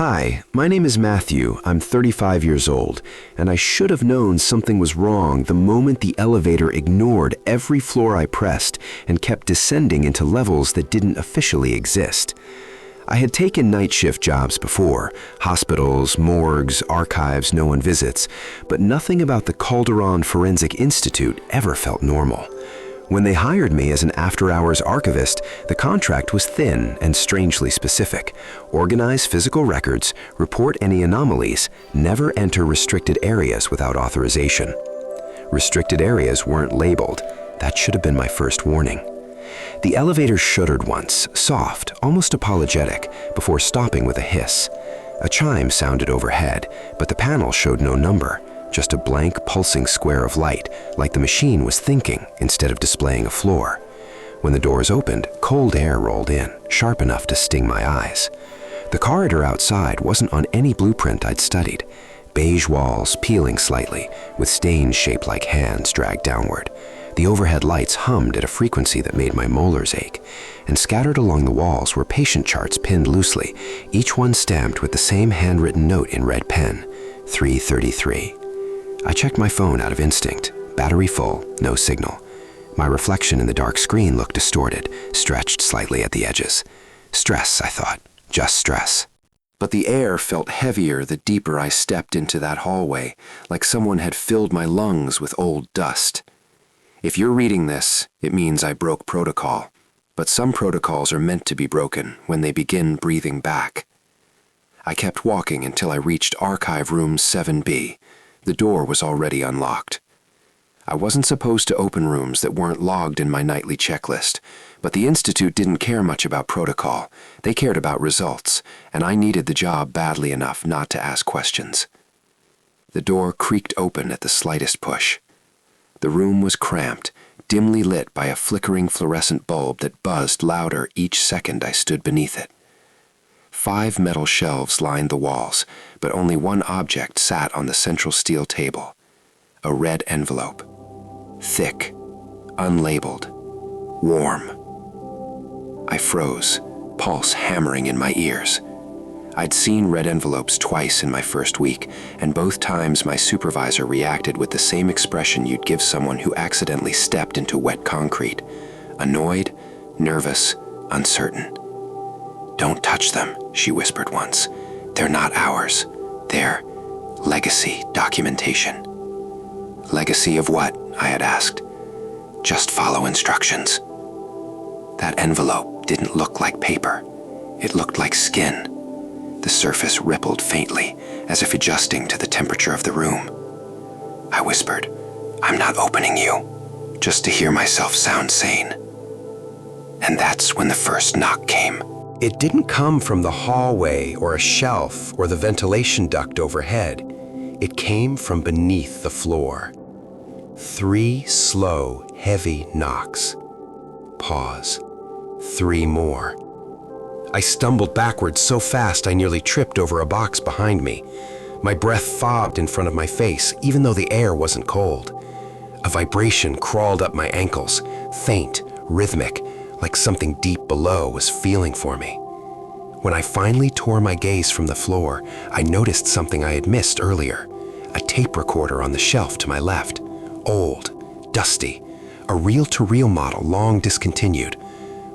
Hi, my name is Matthew. I'm 35 years old, and I should have known something was wrong the moment the elevator ignored every floor I pressed and kept descending into levels that didn't officially exist. I had taken night shift jobs before, hospitals, morgues, archives no one visits, but nothing about the Calderon Forensic Institute ever felt normal. When they hired me as an after-hours archivist, the contract was thin and strangely specific. Organize physical records, report any anomalies, never enter restricted areas without authorization. Restricted areas weren't labeled. That should have been my first warning. The elevator shuddered once, soft, almost apologetic, before stopping with a hiss. A chime sounded overhead, but the panel showed no number. Just a blank, pulsing square of light, like the machine was thinking instead of displaying a floor. When the doors opened, cold air rolled in, sharp enough to sting my eyes. The corridor outside wasn't on any blueprint I'd studied. Beige walls peeling slightly, with stains shaped like hands dragged downward. The overhead lights hummed at a frequency that made my molars ache, and scattered along the walls were patient charts pinned loosely, each one stamped with the same handwritten note in red pen, 333. I checked my phone out of instinct. Battery full, no signal. My reflection in the dark screen looked distorted, stretched slightly at the edges. Stress, I thought. Just stress. But the air felt heavier the deeper I stepped into that hallway, like someone had filled my lungs with old dust. If you're reading this, it means I broke protocol. But some protocols are meant to be broken when they begin breathing back. I kept walking until I reached Archive Room 7B. The door was already unlocked. I wasn't supposed to open rooms that weren't logged in my nightly checklist, but the Institute didn't care much about protocol. They cared about results, and I needed the job badly enough not to ask questions. The door creaked open at the slightest push. The room was cramped, dimly lit by a flickering fluorescent bulb that buzzed louder each second I stood beneath it. 5 metal shelves lined the walls, but only one object sat on the central steel table. A red envelope. Thick, unlabeled, warm. I froze, pulse hammering in my ears. I'd seen red envelopes twice in my first week, and both times my supervisor reacted with the same expression you'd give someone who accidentally stepped into wet concrete. Annoyed, nervous, uncertain. "Don't touch them," she whispered once. "They're not ours. They're legacy documentation." "Legacy of what?" I had asked. "Just follow instructions." That envelope didn't look like paper. It looked like skin. The surface rippled faintly, as if adjusting to the temperature of the room. I whispered, "I'm not opening you," just to hear myself sound sane. And that's when the first knock came. It didn't come from the hallway or a shelf or the ventilation duct overhead. It came from beneath the floor. 3 slow, heavy knocks. Pause. 3 more. I stumbled backwards so fast I nearly tripped over a box behind me. My breath fogged in front of my face, even though the air wasn't cold. A vibration crawled up my ankles, faint, rhythmic, like something deep below was feeling for me. When I finally tore my gaze from the floor, I noticed something I had missed earlier. A tape recorder on the shelf to my left. Old, dusty, a reel-to-reel model long discontinued.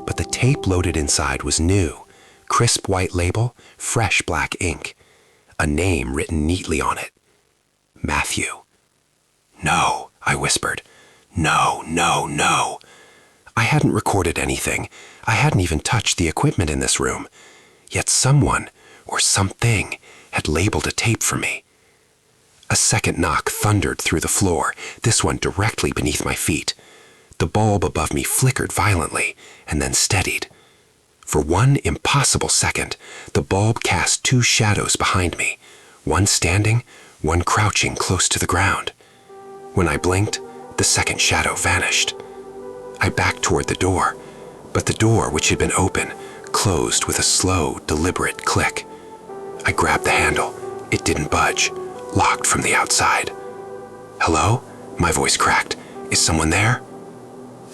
But the tape loaded inside was new. Crisp white label, fresh black ink. A name written neatly on it. Matthew. "No," I whispered. "No, no, no." I hadn't recorded anything. I hadn't even touched the equipment in this room. Yet someone, or something, had labeled a tape for me. A second knock thundered through the floor, this one directly beneath my feet. The bulb above me flickered violently, and then steadied. For one impossible second, the bulb cast 2 shadows behind me, one standing, one crouching close to the ground. When I blinked, the second shadow vanished. I backed toward the door, but the door, which had been open, closed with a slow, deliberate click. I grabbed the handle. It didn't budge, locked from the outside. "Hello?" My voice cracked. "Is someone there?"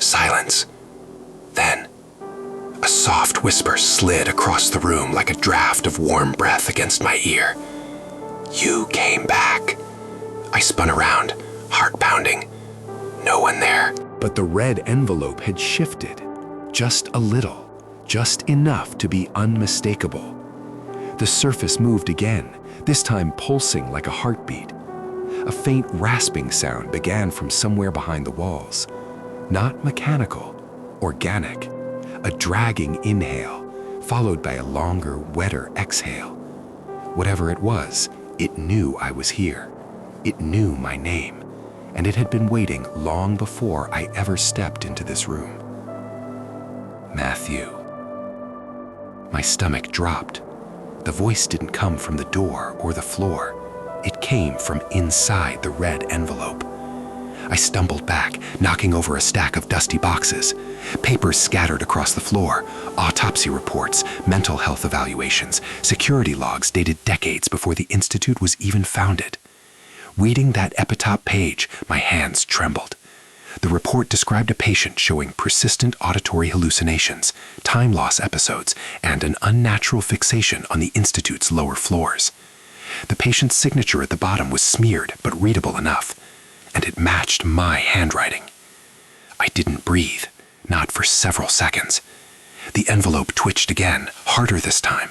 Silence. Then, a soft whisper slid across the room like a draft of warm breath against my ear. You came back. I spun around, heart pounding. No one there. But the red envelope had shifted, just a little, just enough to be unmistakable. The surface moved again, this time pulsing like a heartbeat. A faint rasping sound began from somewhere behind the walls. Not mechanical, organic. A dragging inhale, followed by a longer, wetter exhale. Whatever it was, it knew I was here. It knew my name, and it had been waiting long before I ever stepped into this room. Matthew. My stomach dropped. The voice didn't come from the door or the floor. It came from inside the red envelope. I stumbled back, knocking over a stack of dusty boxes. Papers scattered across the floor, autopsy reports, mental health evaluations, security logs dated decades before the Institute was even founded. Reading that epitaph page, my hands trembled. The report described a patient showing persistent auditory hallucinations, time loss episodes, and an unnatural fixation on the Institute's lower floors. The patient's signature at the bottom was smeared but readable enough, and it matched my handwriting. I didn't breathe, not for several seconds. The envelope twitched again, harder this time.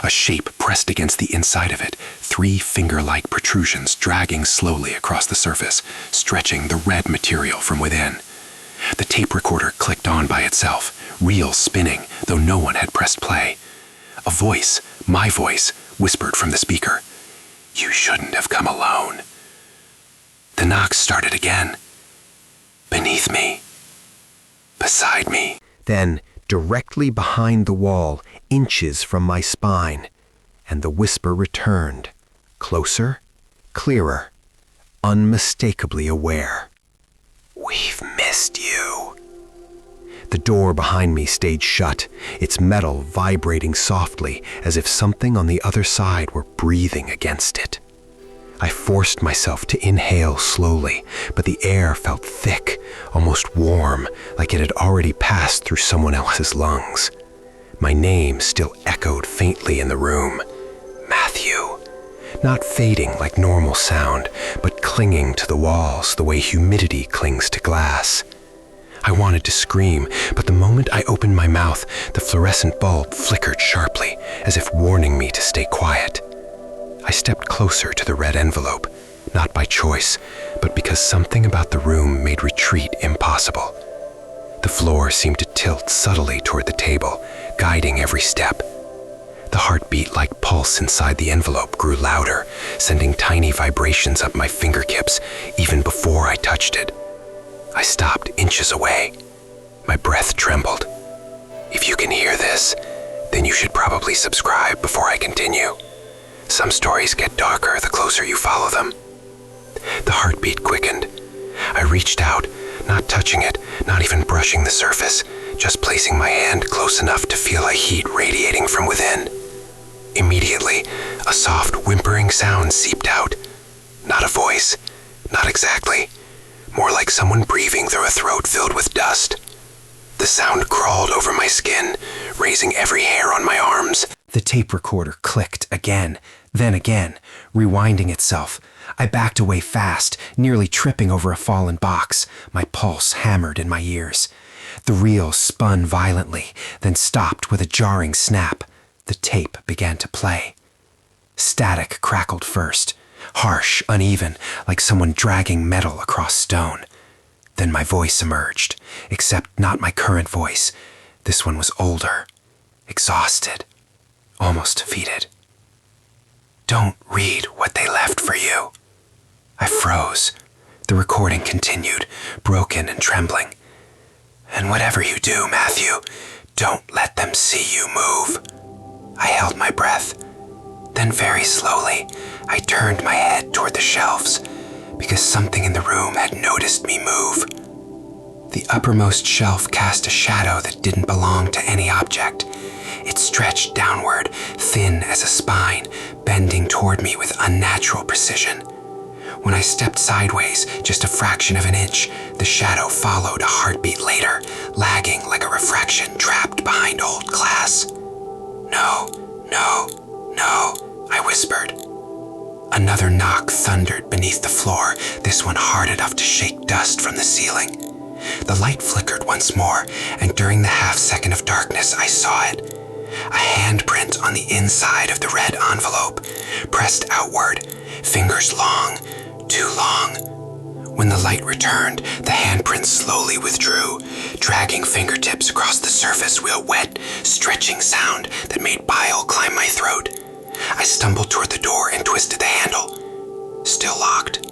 A shape pressed against the inside of it, 3 finger-like protrusions dragging slowly across the surface, stretching the red material from within. The tape recorder clicked on by itself, reels spinning, though no one had pressed play. A voice, my voice, whispered from the speaker. You shouldn't have come alone. The knocks started again. Beneath me. Beside me. Then, directly behind the wall, inches from my spine, and the whisper returned, closer, clearer, unmistakably aware. We've missed you. The door behind me stayed shut, its metal vibrating softly as if something on the other side were breathing against it. I forced myself to inhale slowly, but the air felt thick, almost warm, like it had already passed through someone else's lungs. My name still echoed faintly in the room. Matthew. Not fading like normal sound, but clinging to the walls the way humidity clings to glass. I wanted to scream, but the moment I opened my mouth, the fluorescent bulb flickered sharply, as if warning me to stay quiet. I stepped closer to the red envelope, not by choice, but because something about the room made retreat impossible. The floor seemed to tilt subtly toward the table, guiding every step. The heartbeat-like pulse inside the envelope grew louder, sending tiny vibrations up my fingertips even before I touched it. I stopped inches away. My breath trembled. If you can hear this, then you should probably subscribe before I continue. Some stories get darker the closer you follow them. The heartbeat quickened. I reached out, not touching it, not even brushing the surface, just placing my hand close enough to feel a heat radiating from within. Immediately, a soft whimpering sound seeped out. Not a voice, not exactly. More like someone breathing through a throat filled with dust. The sound crawled over my skin, raising every hair on my arms. The tape recorder clicked again, then again, rewinding itself. I backed away fast, nearly tripping over a fallen box, my pulse hammered in my ears. The reel spun violently, then stopped with a jarring snap. The tape began to play. Static crackled first, harsh, uneven, like someone dragging metal across stone. Then my voice emerged, except not my current voice. This one was older, exhausted, almost defeated. Don't read what they left for you. I froze. The recording continued, broken and trembling. And whatever you do, Matthew, don't let them see you move. I held my breath. Then very slowly, I turned my head toward the shelves, because something in the room had noticed me move. The uppermost shelf cast a shadow that didn't belong to any object. It stretched downward, thin as a spine, bending toward me with unnatural precision. When I stepped sideways, just a fraction of an inch, the shadow followed a heartbeat later, lagging like a refraction trapped behind old glass. No, no, no, I whispered. Another knock thundered beneath the floor, this one hard enough to shake dust from the ceiling. The light flickered once more, and during the half-second of darkness, I saw it. A handprint on the inside of the red envelope, pressed outward, fingers long, too long. When the light returned, the handprint slowly withdrew, dragging fingertips across the surface with a wet, stretching sound that made bile climb my throat. I stumbled toward the door and twisted the handle. Still locked.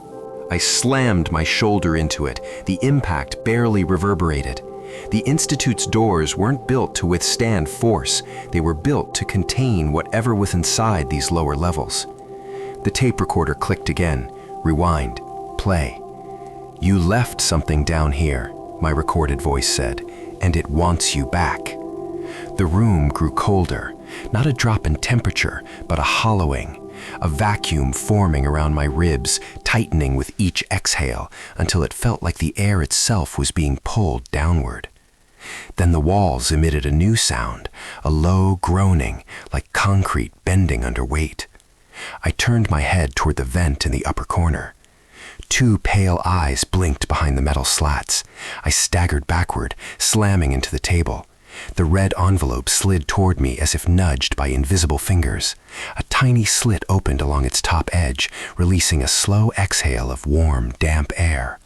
I slammed my shoulder into it. The impact barely reverberated. The Institute's doors weren't built to withstand force. They were built to contain whatever was inside these lower levels. The tape recorder clicked again. Rewind. Play. "You left something down here," my recorded voice said, "and it wants you back." The room grew colder, not a drop in temperature, but a hollowing, a vacuum forming around my ribs, tightening with each exhale until it felt like the air itself was being pulled downward. Then the walls emitted a new sound, a low groaning, like concrete bending under weight. I turned my head toward the vent in the upper corner. Two pale eyes blinked behind the metal slats. I staggered backward, slamming into the table. The red envelope slid toward me as if nudged by invisible fingers. A tiny slit opened along its top edge, releasing a slow exhale of warm, damp air.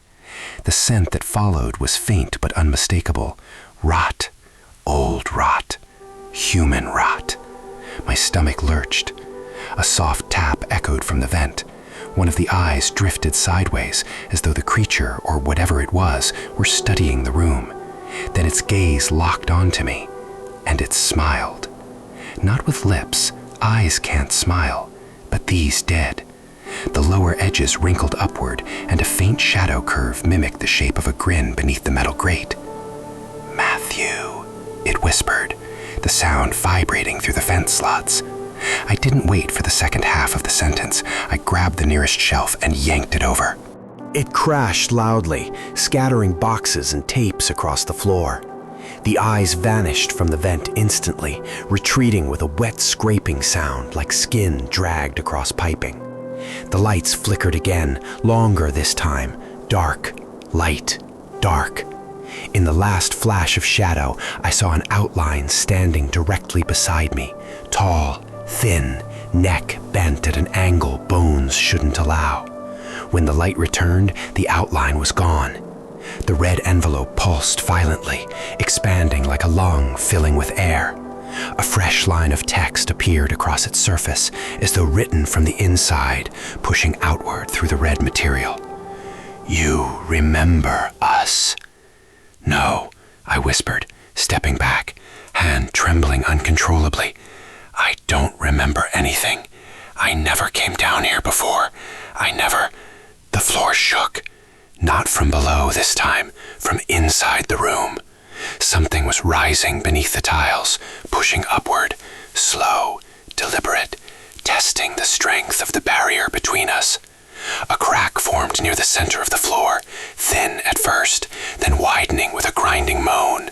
The scent that followed was faint but unmistakable. Rot. Old rot. Human rot. My stomach lurched. A soft tap echoed from the vent. One of the eyes drifted sideways, as though the creature, or whatever it was, were studying the room. Then its gaze locked onto me, and it smiled. Not with lips, eyes can't smile, but these did. The lower edges wrinkled upward, and a faint shadow curve mimicked the shape of a grin beneath the metal grate. "Matthew," it whispered, the sound vibrating through the vent slots. I didn't wait for the second half of the sentence. I grabbed the nearest shelf and yanked it over. It crashed loudly, scattering boxes and tapes across the floor. The eyes vanished from the vent instantly, retreating with a wet scraping sound like skin dragged across piping. The lights flickered again, longer this time. Dark, light, dark. In the last flash of shadow, I saw an outline standing directly beside me, tall, thin, neck bent at an angle bones shouldn't allow. When the light returned, the outline was gone. The red envelope pulsed violently, expanding like a lung filling with air. A fresh line of text appeared across its surface, as though written from the inside, pushing outward through the red material. "You remember us." "No," I whispered, stepping back, hand trembling uncontrollably. "I don't remember anything. I never came down here before. I never—" The floor shook. Not from below this time, from inside the room. Something was rising beneath the tiles, pushing upward, slow, deliberate, testing the strength of the barrier between us. A crack formed near the center of the floor, thin at first, then widening with a grinding moan.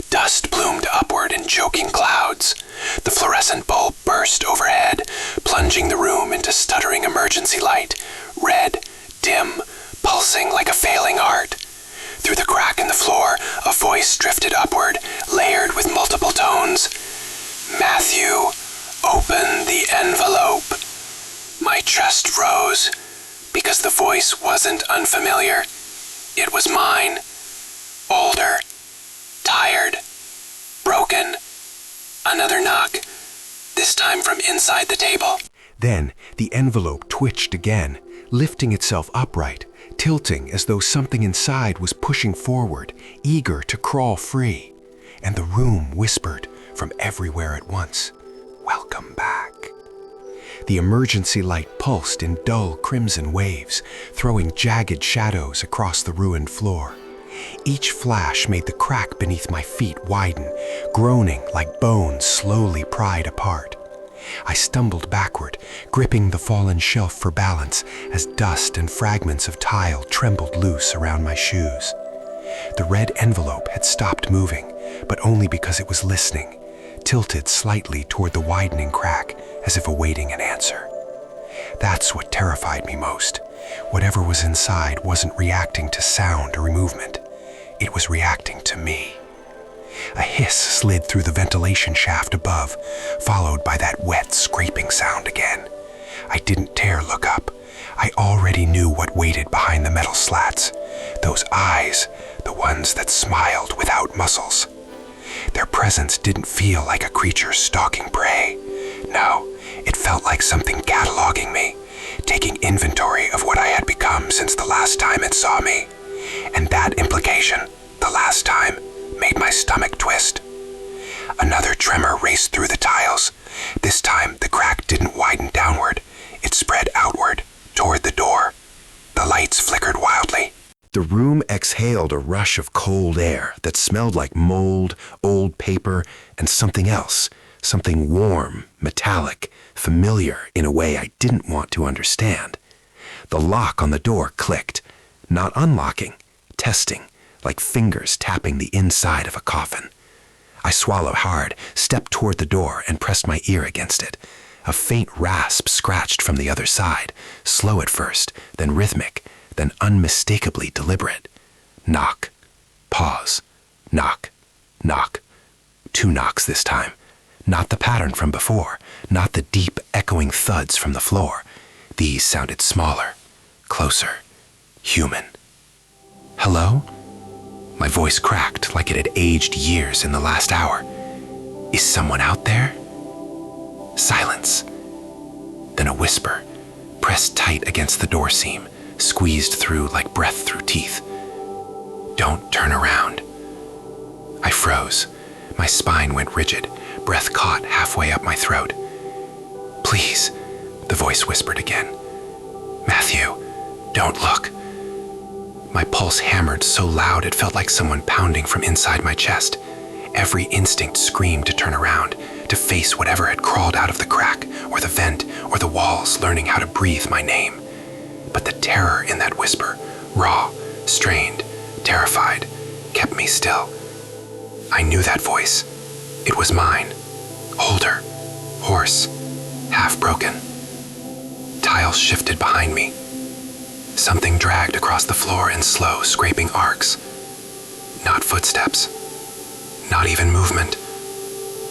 Dust plumed upward in choking clouds. The fluorescent bulb burst overhead, plunging the room into stuttering emergency light, red, dim, pulsing like a failing heart. Through the crack in the floor, a voice drifted upward, layered with multiple tones. "Matthew, open the envelope." My chest rose, because the voice wasn't unfamiliar. It was mine. Older, tired, broken. Another knock, this time from inside the table. Then the envelope twitched again, lifting itself upright, tilting as though something inside was pushing forward, eager to crawl free. And the room whispered from everywhere at once, "Welcome back." The emergency light pulsed in dull crimson waves, throwing jagged shadows across the ruined floor. Each flash made the crack beneath my feet widen, groaning like bones slowly pried apart. I stumbled backward, gripping the fallen shelf for balance as dust and fragments of tile trembled loose around my shoes. The red envelope had stopped moving, but only because it was listening, tilted slightly toward the widening crack as if awaiting an answer. That's what terrified me most. Whatever was inside wasn't reacting to sound or movement. It was reacting to me. A hiss slid through the ventilation shaft above, followed by that wet scraping sound again. I didn't dare look up. I already knew what waited behind the metal slats. Those eyes, the ones that smiled without muscles. Their presence didn't feel like a creature stalking prey. No, it felt like something cataloging me, taking inventory of what I had become since the last time it saw me. And that implication, the last time, made my stomach twist. Another tremor raced through the tiles. This time, the crack didn't widen downward. It spread outward, toward the door. The lights flickered wildly. The room exhaled a rush of cold air that smelled like mold, old paper, and something else. Something warm, metallic, familiar in a way I didn't want to understand. The lock on the door clicked, not unlocking, testing, like fingers tapping the inside of a coffin. I swallowed hard, stepped toward the door, and pressed my ear against it. A faint rasp scratched from the other side, slow at first, then rhythmic, then unmistakably deliberate. Knock. Pause. Knock. Knock. 2 knocks this time. Not the pattern from before, not the deep, echoing thuds from the floor. These sounded smaller, closer, human. Hello? My voice cracked like it had aged years in the last hour. Is someone out there? Silence. Then a whisper, pressed tight against the door seam, squeezed through like breath through teeth. Don't turn around. I froze. My spine went rigid, breath caught halfway up my throat. Please, the voice whispered again. Matthew, don't look. My pulse hammered so loud it felt like someone pounding from inside my chest. Every instinct screamed to turn around, to face whatever had crawled out of the crack, or the vent, or the walls, learning how to breathe my name. But the terror in that whisper, raw, strained, terrified, kept me still. I knew that voice. It was mine. Older, hoarse, half-broken. Tiles shifted behind me. Something dragged across the floor in slow, scraping arcs. Not footsteps. Not even movement.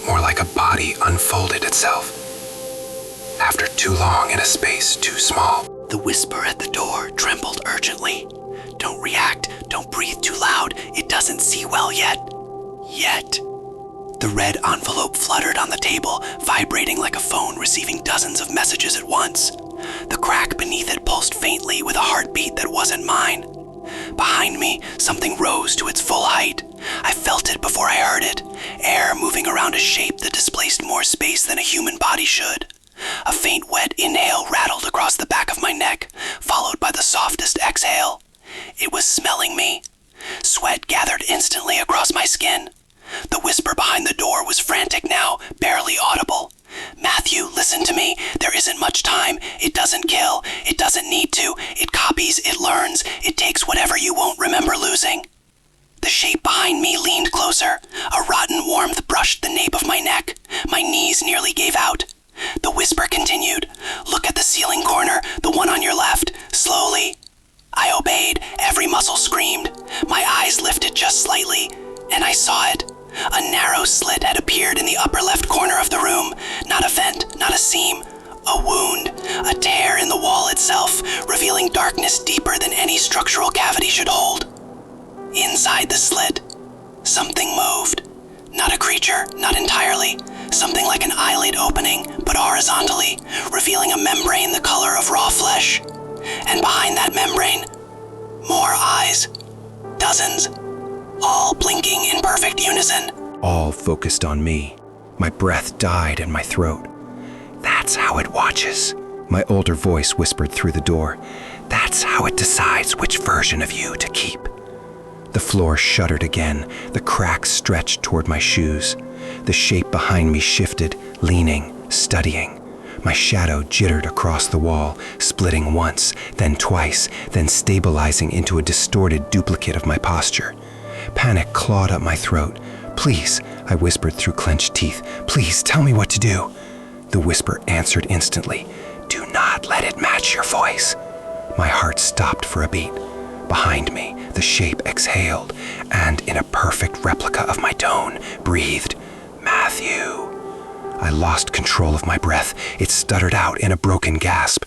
More like a body unfolded itself. After too long in a space too small. The whisper at the door trembled urgently. Don't react. Don't breathe too loud. It doesn't see well yet. Yet. The red envelope fluttered on the table, vibrating like a phone receiving dozens of messages at once. The crack beneath it pulsed faintly with a heartbeat that wasn't mine. Behind me, something rose to its full height. I felt it before I heard it, air moving around a shape that displaced more space than a human body should. A faint wet inhale rattled across the back of my neck, followed by the softest exhale. It was smelling me. Sweat gathered instantly across my skin. The whisper behind the door was frantic now, barely audible. Matthew, listen to me. There isn't much time. It doesn't kill. It doesn't need to. It copies. It learns. It takes whatever you won't remember losing. The shape behind me leaned closer. A rotten warmth brushed the nape of my neck. My knees nearly gave out. The whisper continued. Look at the ceiling corner, the one on your left, slowly. I obeyed. Every muscle screamed. My eyes lifted just slightly, and I saw it. A narrow slit had appeared in the upper left corner of the room. Not a vent, not a seam. A wound, a tear in the wall itself, revealing darkness deeper than any structural cavity should hold. Inside the slit, something moved. Not a creature, not entirely. Something like an eyelid opening, but horizontally, revealing a membrane the color of raw flesh. And behind that membrane, more eyes. Dozens. All blinking in perfect unison. All focused on me. My breath died in my throat. That's how it watches. My older voice whispered through the door. That's how it decides which version of you to keep. The floor shuddered again. The cracks stretched toward my shoes. The shape behind me shifted, leaning, studying. My shadow jittered across the wall, splitting once, then twice, then stabilizing into a distorted duplicate of my posture. Panic clawed up my throat. "Please," I whispered through clenched teeth, "please tell me what to do." The whisper answered instantly, "Do not let it match your voice." My heart stopped for a beat. Behind me, the shape exhaled, and in a perfect replica of my tone, breathed, "Matthew." I lost control of my breath. It stuttered out in a broken gasp.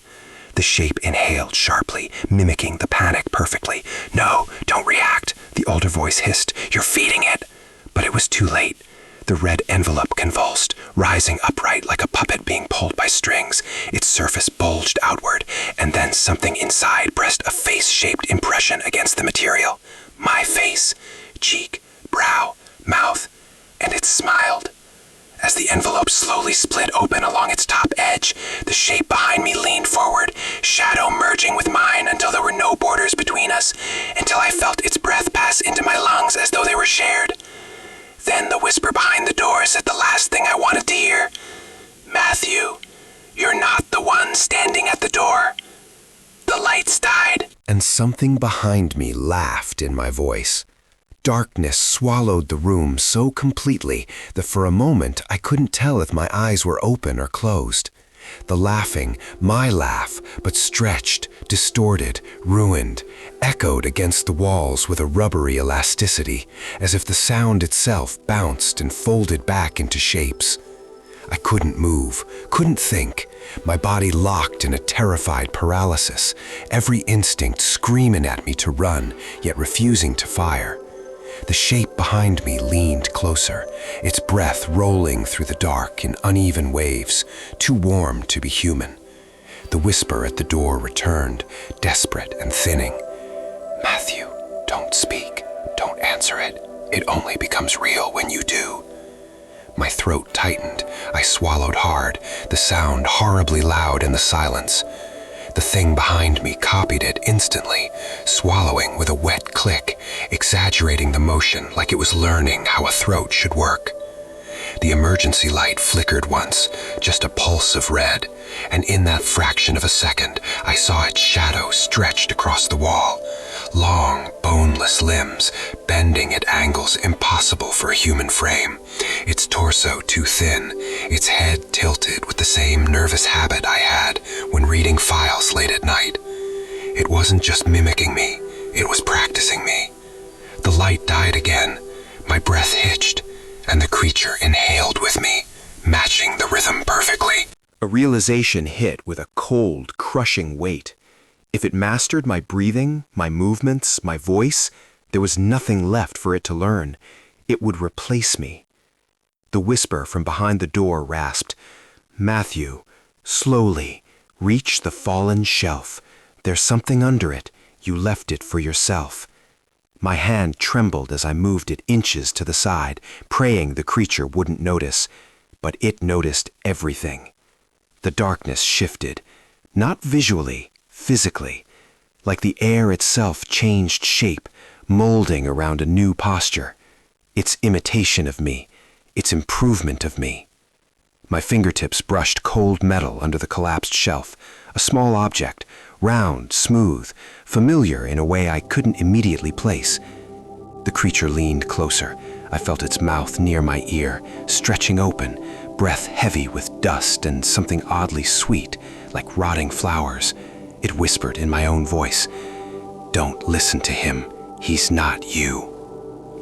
The shape inhaled sharply, mimicking the panic perfectly. "No, don't react," the older voice hissed. "You're feeding it." But it was too late. The red envelope convulsed, rising upright like a puppet being pulled by strings. Its surface bulged outward, and then something inside pressed a face-shaped impression against the material. My face, cheek, brow, mouth, and it smiled. As the envelope slowly split open along its top edge, the shape behind me leaned forward, shadow merging with mine until there were no borders between us, until I felt its breath pass into my lungs as though they were shared. Then the whisper behind the door said the last thing I wanted to hear. "Matthew, you're not the one standing at the door." The lights died. And something behind me laughed in my voice. Darkness swallowed the room so completely that for a moment I couldn't tell if my eyes were open or closed. The laughing, my laugh, but stretched, distorted, ruined, echoed against the walls with a rubbery elasticity, as if the sound itself bounced and folded back into shapes. I couldn't move, couldn't think, my body locked in a terrified paralysis, every instinct screaming at me to run, yet refusing to fire. The shape behind me leaned closer, its breath rolling through the dark in uneven waves, too warm to be human. The whisper at the door returned, desperate and thinning. "Matthew, don't speak, don't answer it. It only becomes real when you do." My throat tightened. I swallowed hard, the sound horribly loud in the silence. The thing behind me copied it instantly, swallowing with a wet click, exaggerating the motion like it was learning how a throat should work. The emergency light flickered once, just a pulse of red, and in that fraction of a second, I saw its shadow stretched across the wall. Long, boneless limbs, bending at angles impossible for a human frame. Its torso too thin, its head tilted with the same nervous habit I had when reading files late at night. It wasn't just mimicking me, it was practicing me. The light died again, my breath hitched, and the creature inhaled with me, matching the rhythm perfectly. A realization hit with a cold, crushing weight. If it mastered my breathing, my movements, my voice, there was nothing left for it to learn. It would replace me. The whisper from behind the door rasped, "Matthew, slowly, reach the fallen shelf. There's something under it. You left it for yourself." My hand trembled as I moved it inches to the side, praying the creature wouldn't notice. But it noticed everything. The darkness shifted, not visually, physically, like the air itself changed shape, molding around a new posture. Its imitation of me, its improvement of me. My fingertips brushed cold metal under the collapsed shelf, a small object, round, smooth, familiar in a way I couldn't immediately place. The creature leaned closer. I felt its mouth near my ear, stretching open, breath heavy with dust and something oddly sweet, like rotting flowers. It whispered in my own voice, "Don't listen to him. He's not you."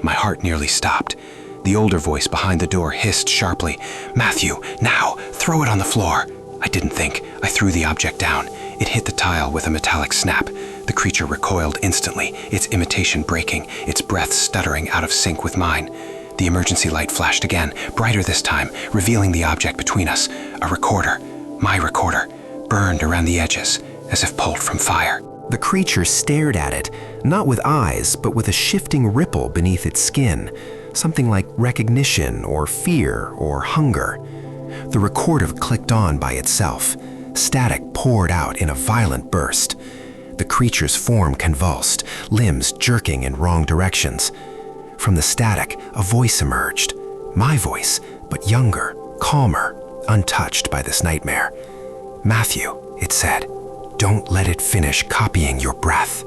My heart nearly stopped. The older voice behind the door hissed sharply, "Matthew, now, throw it on the floor." I didn't think. I threw the object down. It hit the tile with a metallic snap. The creature recoiled instantly, its imitation breaking, its breath stuttering out of sync with mine. The emergency light flashed again, brighter this time, revealing the object between us. A recorder, my recorder, burned around the edges, as if pulled from fire. The creature stared at it, not with eyes, but with a shifting ripple beneath its skin, something like recognition or fear or hunger. The recorder clicked on by itself. Static poured out in a violent burst. The creature's form convulsed, limbs jerking in wrong directions. From the static, a voice emerged. My voice, but younger, calmer, untouched by this nightmare. "Matthew," it said, "don't let it finish copying your breath."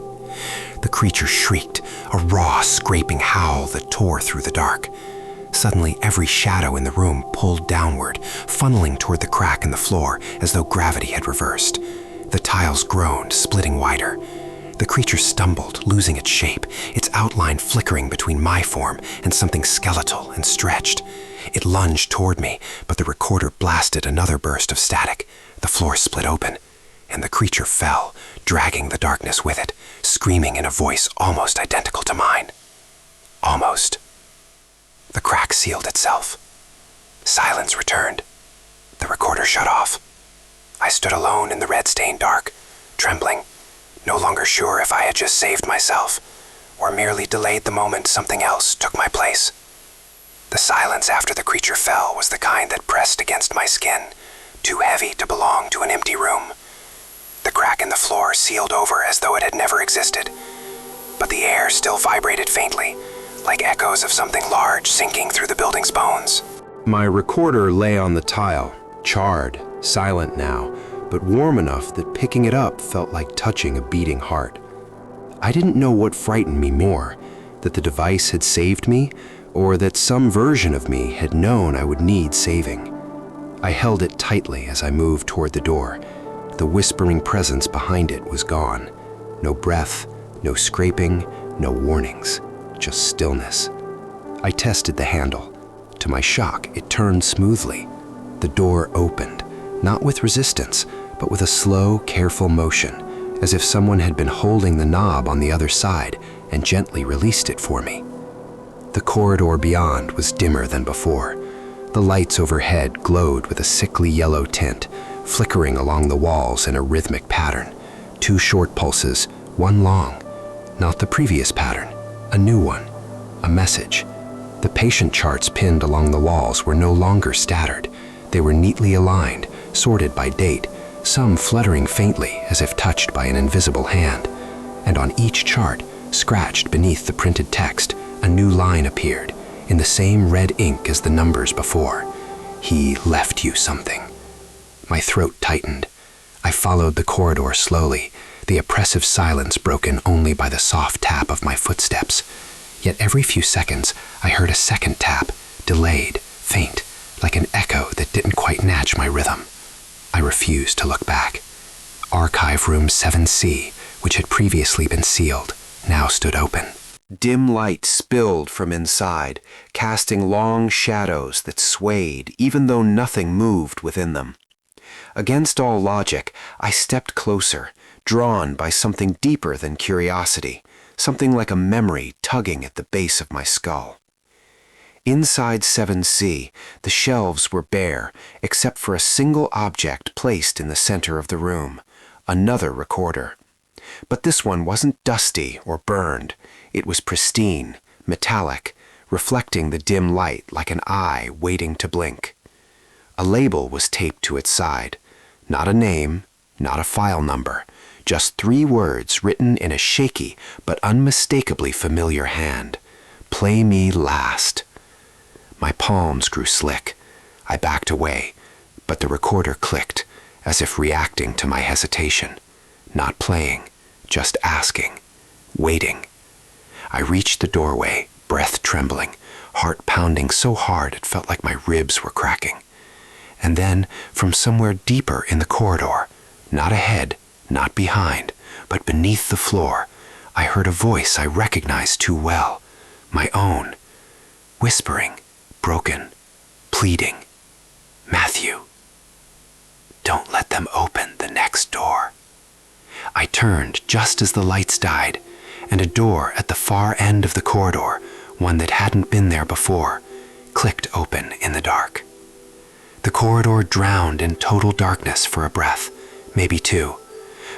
The creature shrieked, a raw, scraping howl that tore through the dark. Suddenly, every shadow in the room pulled downward, funneling toward the crack in the floor as though gravity had reversed. The tiles groaned, splitting wider. The creature stumbled, losing its shape, its outline flickering between my form and something skeletal and stretched. It lunged toward me, but the recorder blasted another burst of static. The floor split open, and the creature fell, dragging the darkness with it, screaming in a voice almost identical to mine. Almost. The crack sealed itself. Silence returned. The recorder shut off. I stood alone in the red-stained dark, trembling, no longer sure if I had just saved myself or merely delayed the moment something else took my place. The silence after the creature fell was the kind that pressed against my skin, too heavy to belong to an empty room. The crack in the floor sealed over as though it had never existed, but the air still vibrated faintly, like echoes of something large sinking through the building's bones. My recorder lay on the tile, charred, silent now, but warm enough that picking it up felt like touching a beating heart. I didn't know what frightened me more, that the device had saved me, or that some version of me had known I would need saving. I held it tightly as I moved toward the door. The whispering presence behind it was gone. No breath, no scraping, no warnings, just stillness. I tested the handle. To my shock, it turned smoothly. The door opened, not with resistance, but with a slow, careful motion, as if someone had been holding the knob on the other side and gently released it for me. The corridor beyond was dimmer than before. The lights overhead glowed with a sickly yellow tint, flickering along the walls in a rhythmic pattern. 2 short pulses, 1 long. Not the previous pattern, a new one, a message. The patient charts pinned along the walls were no longer scattered. They were neatly aligned, sorted by date, some fluttering faintly as if touched by an invisible hand. And on each chart, scratched beneath the printed text, a new line appeared, in the same red ink as the numbers before. "He left you something." My throat tightened. I followed the corridor slowly, the oppressive silence broken only by the soft tap of my footsteps. Yet every few seconds, I heard a second tap, delayed, faint, like an echo that didn't quite match my rhythm. I refused to look back. Archive room 7C, which had previously been sealed, now stood open. Dim light spilled from inside, casting long shadows that swayed even though nothing moved within them. Against all logic, I stepped closer, drawn by something deeper than curiosity, something like a memory tugging at the base of my skull. Inside 7C, the shelves were bare, except for a single object placed in the center of the room, another recorder. But this one wasn't dusty or burned. It was pristine, metallic, reflecting the dim light like an eye waiting to blink. A label was taped to its side. Not a name, not a file number, just 3 words written in a shaky but unmistakably familiar hand. "Play me last." My palms grew slick. I backed away, but the recorder clicked, as if reacting to my hesitation. Not playing, just asking, waiting. I reached the doorway, breath trembling, heart pounding so hard it felt like my ribs were cracking. And then, from somewhere deeper in the corridor, not ahead, not behind, but beneath the floor, I heard a voice I recognized too well, my own, whispering, broken, pleading, "Matthew, don't let them open the next door." I turned just as the lights died, and a door at the far end of the corridor, one that hadn't been there before, clicked open in the dark. The corridor drowned in total darkness for a breath, maybe 2,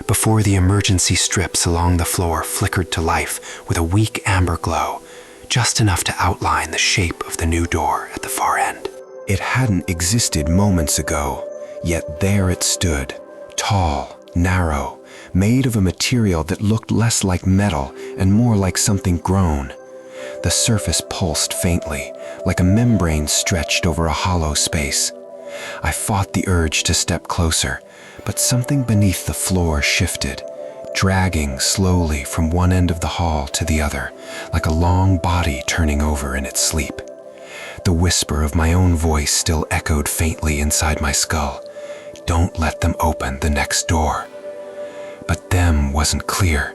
before the emergency strips along the floor flickered to life with a weak amber glow, just enough to outline the shape of the new door at the far end. It hadn't existed moments ago, yet there it stood, tall, narrow, made of a material that looked less like metal and more like something grown. The surface pulsed faintly, like a membrane stretched over a hollow space. I fought the urge to step closer, but something beneath the floor shifted, dragging slowly from one end of the hall to the other, like a long body turning over in its sleep. The whisper of my own voice still echoed faintly inside my skull. Don't let them open the next door. But them wasn't clear.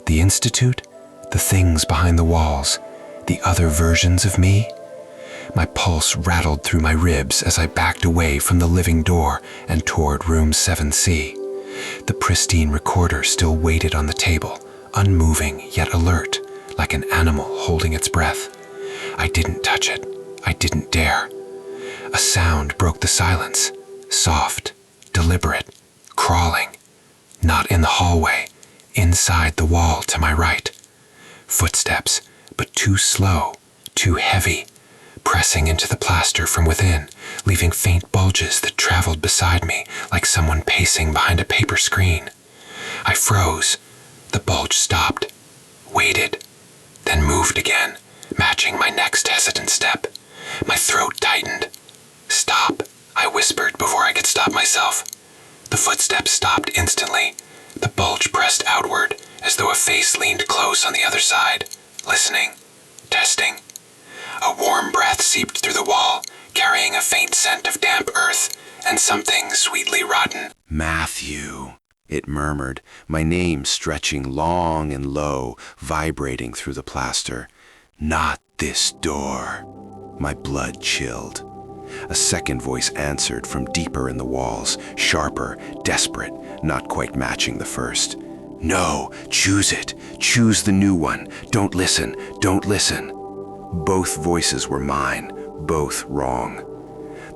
The Institute, the things behind the walls, the other versions of me. My pulse rattled through my ribs as I backed away from the living door and toward room 7C. The pristine recorder still waited on the table, unmoving yet alert, like an animal holding its breath. I didn't touch it. I didn't dare. A sound broke the silence, soft, deliberate, crawling. Not in the hallway, inside the wall to my right. Footsteps, but too slow, too heavy, pressing into the plaster from within, leaving faint bulges that traveled beside me like someone pacing behind a paper screen. I froze. The bulge stopped, waited, then moved again, matching my next hesitant step. My throat tightened. Stop, I whispered before I could stop myself. The footsteps stopped instantly. The bulge pressed outward, as though a face leaned close on the other side, listening, testing. A warm breath seeped through the wall, carrying a faint scent of damp earth and something sweetly rotten. Matthew, it murmured, my name stretching long and low, vibrating through the plaster. Not this door. My blood chilled. A second voice answered from deeper in the walls, sharper, desperate, not quite matching the first. No, choose it. Choose the new one. Don't listen. Don't listen. Both voices were mine, both wrong.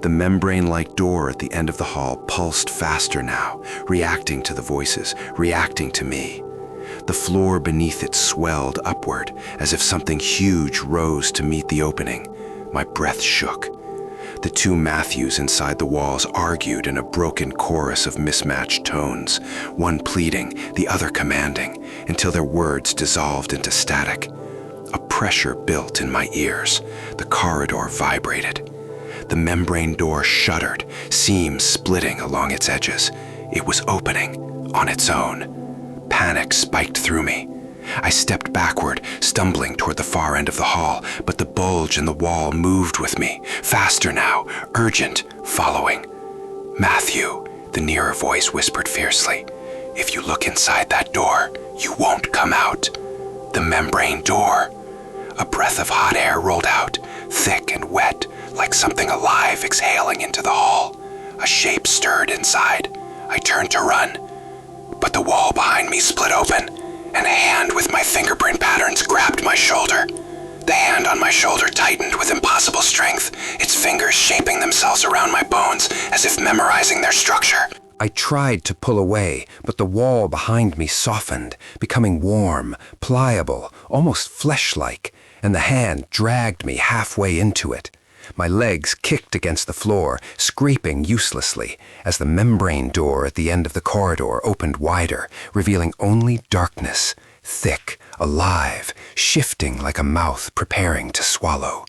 The membrane-like door at the end of the hall pulsed faster now, reacting to the voices, reacting to me. The floor beneath it swelled upward, as if something huge rose to meet the opening. My breath shook. The two Matthews inside the walls argued in a broken chorus of mismatched tones, one pleading, the other commanding, until their words dissolved into static. A pressure built in my ears. The corridor vibrated. The membrane door shuddered, seams splitting along its edges. It was opening on its own. Panic spiked through me. I stepped backward, stumbling toward the far end of the hall, but the bulge in the wall moved with me, faster now, urgent, following. Matthew, the nearer voice whispered fiercely, if you look inside that door, you won't come out. The membrane door. A breath of hot air rolled out, thick and wet, like something alive exhaling into the hall. A shape stirred inside. I turned to run, but the wall behind me split open, and a hand with my fingerprint patterns grabbed my shoulder. The hand on my shoulder tightened with impossible strength, its fingers shaping themselves around my bones as if memorizing their structure. I tried to pull away, but the wall behind me softened, becoming warm, pliable, almost flesh-like, and the hand dragged me halfway into it. My legs kicked against the floor, scraping uselessly, as the membrane door at the end of the corridor opened wider, revealing only darkness, thick, alive, shifting like a mouth preparing to swallow.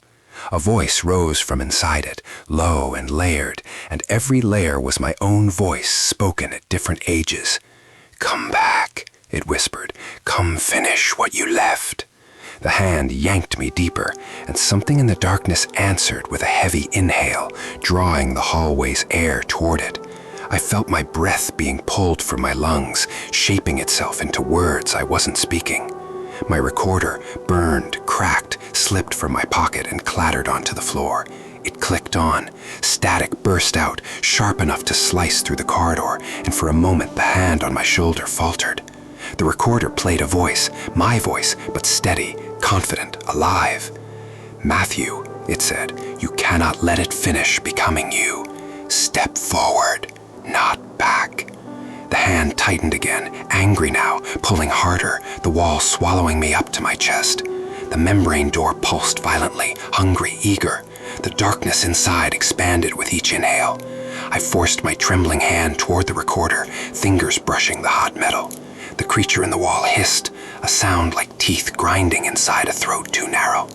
A voice rose from inside it, low and layered, and every layer was my own voice spoken at different ages. "Come back," it whispered. "Come finish what you left." The hand yanked me deeper, and something in the darkness answered with a heavy inhale, drawing the hallway's air toward it. I felt my breath being pulled from my lungs, shaping itself into words I wasn't speaking. My recorder burned, cracked, slipped from my pocket and clattered onto the floor. It clicked on. Static burst out, sharp enough to slice through the corridor, and for a moment the hand on my shoulder faltered. The recorder played a voice, my voice, but steady, confident, alive. "Matthew," it said, "you cannot let it finish becoming you. Step forward, not back." The hand tightened again, angry now, pulling harder, the wall swallowing me up to my chest. The membrane door pulsed violently, hungry, eager. The darkness inside expanded with each inhale. I forced my trembling hand toward the recorder, fingers brushing the hot metal. The creature in the wall hissed, a sound like teeth grinding inside a throat too narrow.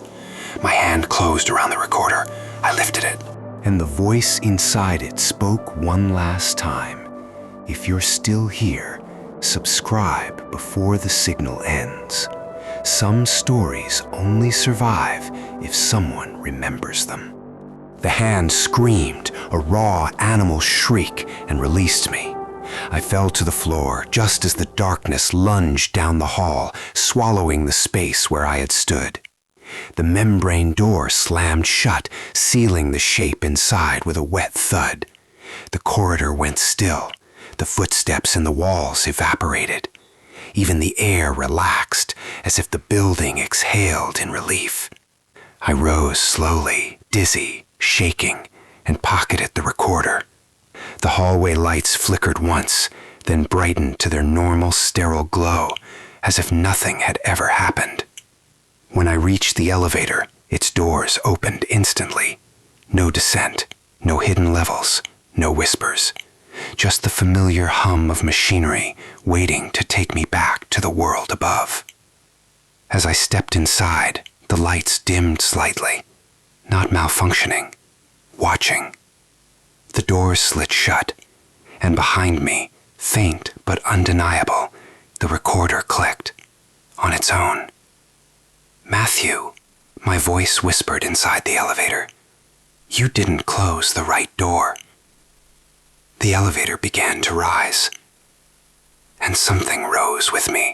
My hand closed around the recorder. I lifted it, and the voice inside it spoke one last time. If you're still here, subscribe before the signal ends. Some stories only survive if someone remembers them. The hand screamed, a raw animal shriek, and released me. I fell to the floor just as the darkness lunged down the hall, swallowing the space where I had stood. The membrane door slammed shut, sealing the shape inside with a wet thud. The corridor went still. The footsteps in the walls evaporated. Even the air relaxed, as if the building exhaled in relief. I rose slowly, dizzy, shaking, and pocketed the recorder. The hallway lights flickered once, then brightened to their normal sterile glow, as if nothing had ever happened. When I reached the elevator, its doors opened instantly. No descent, no hidden levels, no whispers. Just the familiar hum of machinery waiting to take me back to the world above. As I stepped inside, the lights dimmed slightly. Not malfunctioning, watching. The doors slid shut, and behind me, faint but undeniable, the recorder clicked, on its own. "Matthew," my voice whispered inside the elevator. "You didn't close the right door." The elevator began to rise, and something rose with me.